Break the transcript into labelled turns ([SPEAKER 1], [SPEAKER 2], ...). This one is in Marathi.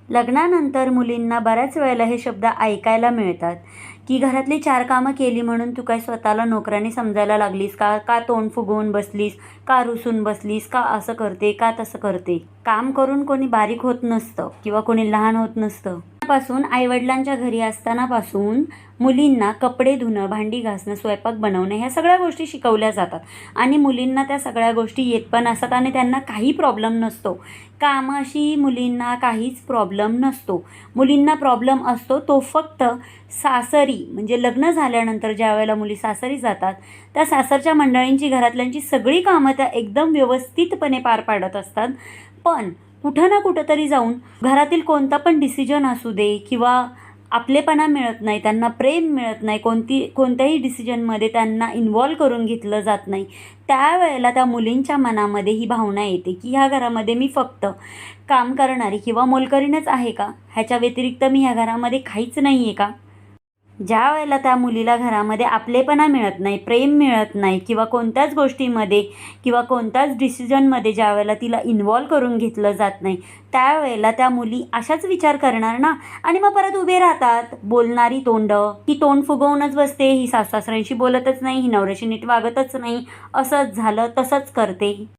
[SPEAKER 1] लग्नानंतर मुलींना बऱ्याच वेळेला हे शब्द ऐकायला मिळतात की घरातली 4 कामं केली म्हणून तू काय स्वतःला नोकरानी समजायला लागलीस का? का तोंड फुगवून बसलीस? का रुसून बसलीस? का असं करते? का तसं करते? काम करून कोणी बारीक होत नसतं किंवा कोणी लहान होत नसतं. पासून आईवडिलांच्या घरी असतानापासून मुलींना कपडे धुणं, भांडी घासणं, स्वयंपाक बनवणं ह्या सगळ्या गोष्टी शिकवल्या जातात आणि मुलींना त्या सगळ्या गोष्टी येत पण असतात आणि त्यांना काही प्रॉब्लेम नसतो. कामाशी मुलींना काहीच प्रॉब्लेम नसतो. मुलींना प्रॉब्लेम असतो तो फक्त सासरी, म्हणजे लग्न झाल्यानंतर ज्यावेळेला मुली सासरी जातात त्या सासरच्या मंडळींची, घरातल्यांची सगळी कामं त्या एकदम व्यवस्थितपणे पार पाडत असतात. पण कुठं ना कुठं तरी जाऊन घरातील कोणता पण डिसिजन असू दे किंवा आपलेपणा मिळत नाही, त्यांना प्रेम मिळत नाही, कोणत्याही डिसिजनमध्ये त्यांना इन्व्हॉल्व करून घेतलं जात नाही. त्यावेळेला त्या मुलींच्या मनामध्ये ही भावना येते की ह्या घरामध्ये मी फक्त काम करणारी किंवा मोलकरीणच आहे का? ह्याच्या व्यतिरिक्त मी ह्या घरामध्ये काहीच नाही आहे का? ज्या वेळेला त्या मुलीला घरामध्ये आपलेपणा मिळत नाही, प्रेम मिळत नाही किंवा कोणत्याच गोष्टीमध्ये किंवा कोणत्याच डिसिजनमध्ये ज्या वेळेला तिला इन्व्हॉल्व करून घेतलं जात नाही, त्यावेळेला त्या मुली अशाच विचार करणार ना आणि मग परत उभे राहतात बोलणारी तोंडं. ही तोंड फुगवूनच बसते, ही सासू-सासऱ्यांशी बोलतच नाही, ही नवऱ्याशी नीट वागतच नाही, असंच झालं तसंच करते.